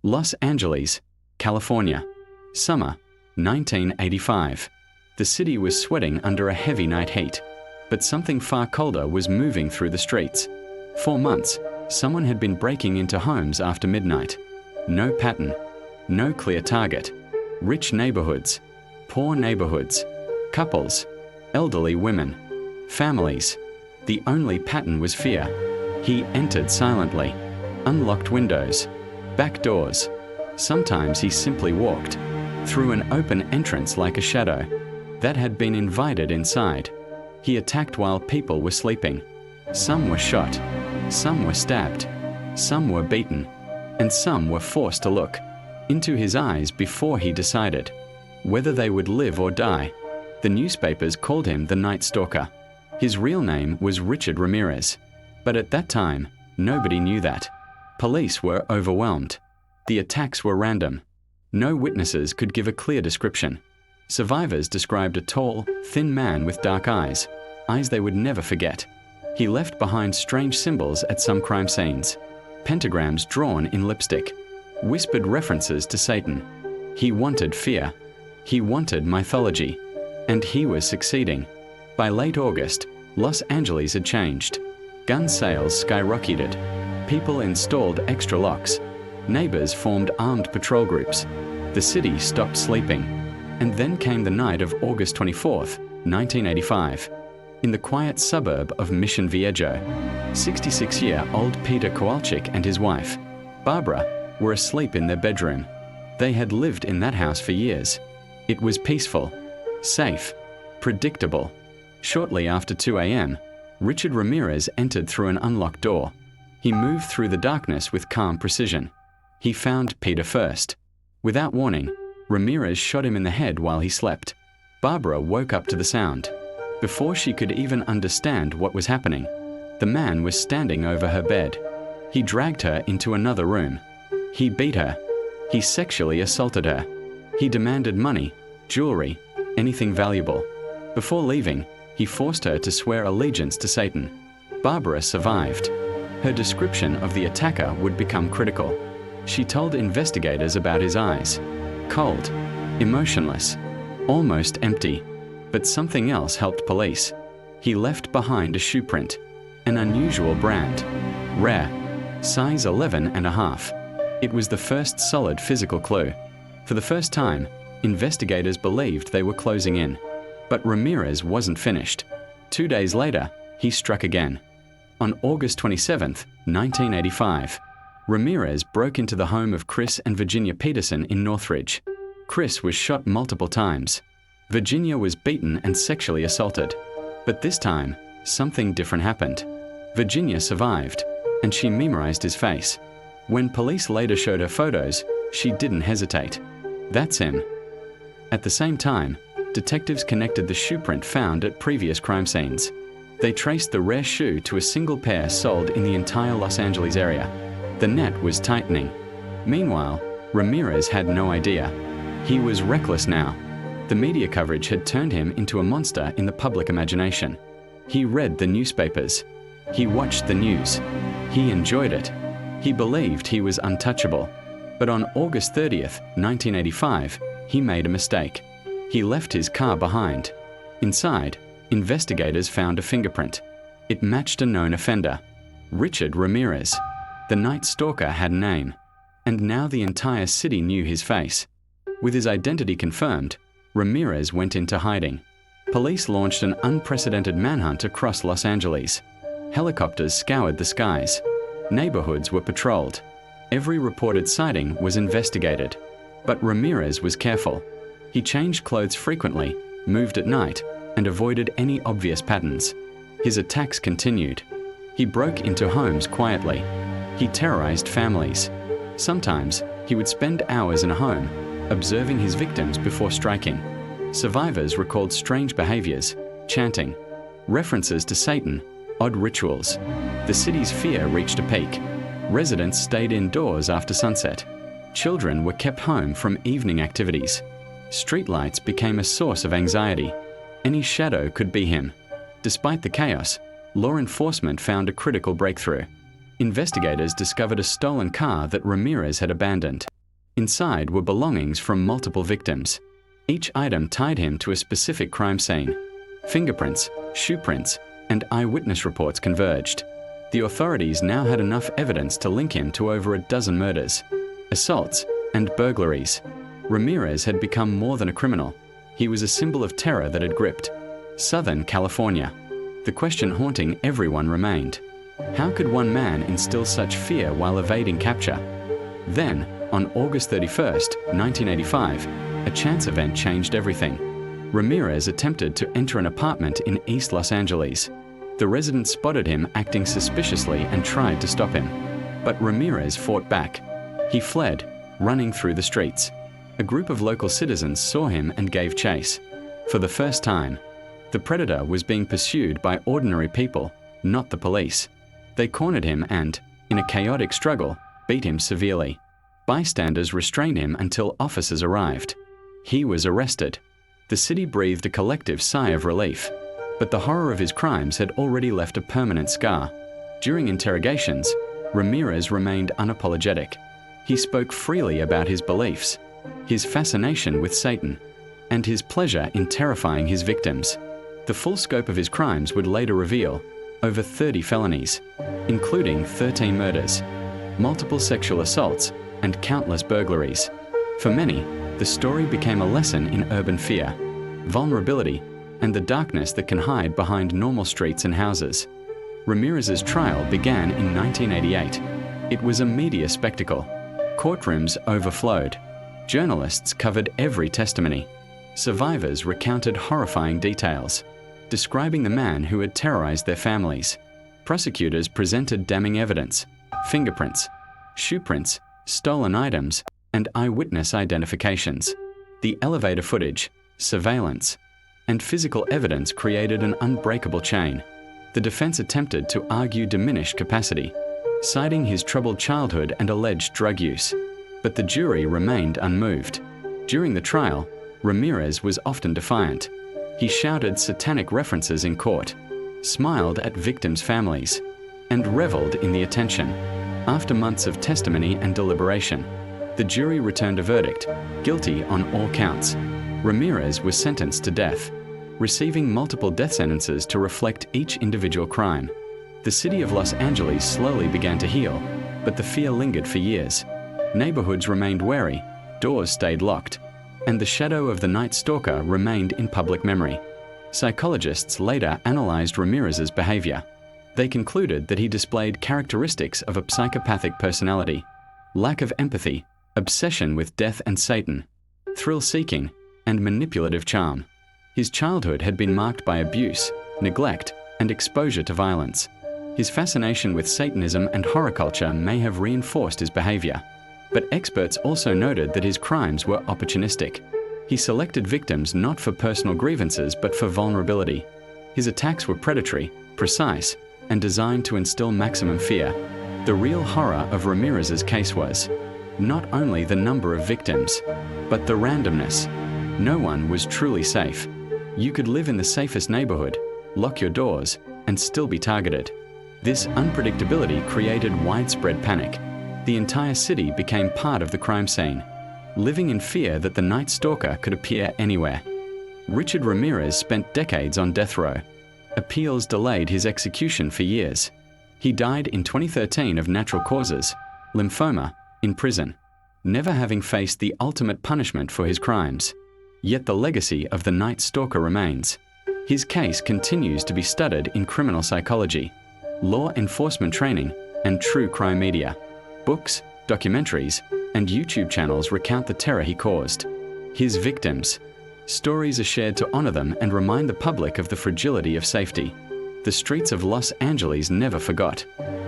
Los Angeles, California. Summer, 1985. The city was sweating under a heavy night heat, but something far colder was moving through the streets. For months, someone had been breaking into homes after midnight. No pattern, no clear target. Rich neighborhoods, poor neighborhoods, couples, elderly women, families. The only pattern was fear. He entered silently, unlocked windows, back doors. Sometimes he simply walked through an open entrance like a shadow that had been invited inside. He attacked while people were sleeping. Some were shot, some were stabbed, some were beaten, and some were forced to look into his eyes before he decided whether they would live or die. The newspapers called him the Night Stalker. His real name was Richard Ramirez, but at that time, nobody knew that. Police were overwhelmed. The attacks were random. No witnesses could give a clear description. Survivors described a tall, thin man with dark eyes they would never forget. He left behind strange symbols at some crime scenes, pentagrams drawn in lipstick, whispered references to Satan. He wanted fear. He wanted mythology. And he was succeeding. By late August, Los Angeles had changed. Gun sales skyrocketed. People installed extra locks. Neighbors formed armed patrol groups. The city stopped sleeping. And then came the night of August 24th, 1985. In the quiet suburb of Mission Viejo, 66-year-old Peter Kowalczyk and his wife, Barbara, were asleep in their bedroom. They had lived in that house for years. It was peaceful, safe, predictable. Shortly after 2 a.m., Richard Ramirez entered through an unlocked door. He moved through the darkness with calm precision. He found Peter first. Without warning, Ramirez shot him in the head while he slept. Barbara woke up to the sound. Before she could even understand what was happening, the man was standing over her bed. He dragged her into another room. He beat her. He sexually assaulted her. He demanded money, jewelry, anything valuable. Before leaving, he forced her to swear allegiance to Satan. Barbara survived. Her description of the attacker would become critical. She told investigators about his eyes. Cold, emotionless, almost empty. But something else helped police. He left behind a shoe print, an unusual brand, rare, size 11.5. It was the first solid physical clue. For the first time, investigators believed they were closing in. But Ramirez wasn't finished. 2 days later, he struck again. On August 27, 1985, Ramirez broke into the home of Chris and Virginia Peterson in Northridge. Chris was shot multiple times. Virginia was beaten and sexually assaulted. But this time, something different happened. Virginia survived, and she memorized his face. When police later showed her photos, she didn't hesitate. That's him. At the same time, detectives connected the shoe print found at previous crime scenes. They traced the rare shoe to a single pair sold in the entire Los Angeles area. The net was tightening. Meanwhile, Ramirez had no idea. He was reckless now. The media coverage had turned him into a monster in the public imagination. He read the newspapers. He watched the news. He enjoyed it. He believed he was untouchable. But on August 30th, 1985, he made a mistake. He left his car behind. Inside, investigators found a fingerprint. It matched a known offender, Richard Ramirez. The Night Stalker had a name, and now the entire city knew his face. With his identity confirmed, Ramirez went into hiding. Police launched an unprecedented manhunt across Los Angeles. Helicopters scoured the skies. Neighborhoods were patrolled. Every reported sighting was investigated. But Ramirez was careful. He changed clothes frequently, moved at night, and avoided any obvious patterns. His attacks continued. He broke into homes quietly. He terrorized families. Sometimes, he would spend hours in a home, observing his victims before striking. Survivors recalled strange behaviors, chanting, references to Satan, odd rituals. The city's fear reached a peak. Residents stayed indoors after sunset. Children were kept home from evening activities. Streetlights became a source of anxiety. Any shadow could be him. Despite the chaos, law enforcement found a critical breakthrough. Investigators discovered a stolen car that Ramirez had abandoned. Inside were belongings from multiple victims. Each item tied him to a specific crime scene. Fingerprints, shoe prints, and eyewitness reports converged. The authorities now had enough evidence to link him to over a dozen murders, assaults, and burglaries. Ramirez had become more than a criminal. He was a symbol of terror that had gripped Southern California. The question haunting everyone remained: how could one man instill such fear while evading capture? Then, on August 31st, 1985, a chance event changed everything. Ramirez attempted to enter an apartment in East Los Angeles. The residents spotted him acting suspiciously and tried to stop him. But Ramirez fought back. He fled, running through the streets. A group of local citizens saw him and gave chase. For the first time, the predator was being pursued by ordinary people, not the police. They cornered him and, in a chaotic struggle, beat him severely. Bystanders restrained him until officers arrived. He was arrested. The city breathed a collective sigh of relief. But the horror of his crimes had already left a permanent scar. During interrogations, Ramirez remained unapologetic. He spoke freely about his beliefs, his fascination with Satan, and his pleasure in terrifying his victims. The full scope of his crimes would later reveal over 30 felonies, including 13 murders, multiple sexual assaults, and countless burglaries. For many, the story became a lesson in urban fear, vulnerability, and the darkness that can hide behind normal streets and houses. Ramirez's trial began in 1988. It was a media spectacle. Courtrooms overflowed. Journalists covered every testimony. Survivors recounted horrifying details, describing the man who had terrorized their families. Prosecutors presented damning evidence: fingerprints, shoe prints, stolen items, and eyewitness identifications. The elevator footage, surveillance, and physical evidence created an unbreakable chain. The defense attempted to argue diminished capacity, citing his troubled childhood and alleged drug use. But the jury remained unmoved. During the trial, Ramirez was often defiant. He shouted satanic references in court, smiled at victims' families, and reveled in the attention. After months of testimony and deliberation, the jury returned a verdict: guilty on all counts. Ramirez was sentenced to death, receiving multiple death sentences to reflect each individual crime. The city of Los Angeles slowly began to heal, but the fear lingered for years. Neighborhoods remained wary, doors stayed locked, and the shadow of the Night Stalker remained in public memory. Psychologists later analyzed Ramirez's behavior. They concluded that he displayed characteristics of a psychopathic personality: lack of empathy, obsession with death and Satan, thrill-seeking, and manipulative charm. His childhood had been marked by abuse, neglect, and exposure to violence. His fascination with Satanism and horror culture may have reinforced his behavior. But experts also noted that his crimes were opportunistic. He selected victims not for personal grievances but for vulnerability. His attacks were predatory, precise, and designed to instill maximum fear. The real horror of Ramirez's case was not only the number of victims, but the randomness. No one was truly safe. You could live in the safest neighborhood, lock your doors, and still be targeted. This unpredictability created widespread panic. The entire city became part of the crime scene, living in fear that the Night Stalker could appear anywhere. Richard Ramirez spent decades on death row. Appeals delayed his execution for years. He died in 2013 of natural causes, lymphoma, in prison, never having faced the ultimate punishment for his crimes. Yet the legacy of the Night Stalker remains. His case continues to be studied in criminal psychology, law enforcement training, and true crime media. Books, documentaries, and YouTube channels recount the terror he caused. His victims. Stories are shared to honor them and remind the public of the fragility of safety. The streets of Los Angeles never forgot.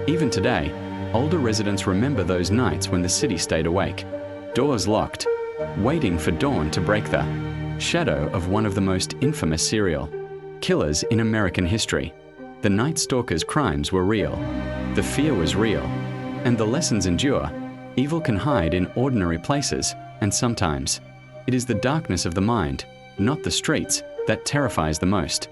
Even today, older residents remember those nights when the city stayed awake, doors locked, waiting for dawn to break the shadow of one of the most infamous serial killers in American history. The Night Stalker's crimes were real. The fear was real. And the lessons endure. Evil can hide in ordinary places, and sometimes it is the darkness of the mind, not the streets, that terrifies the most.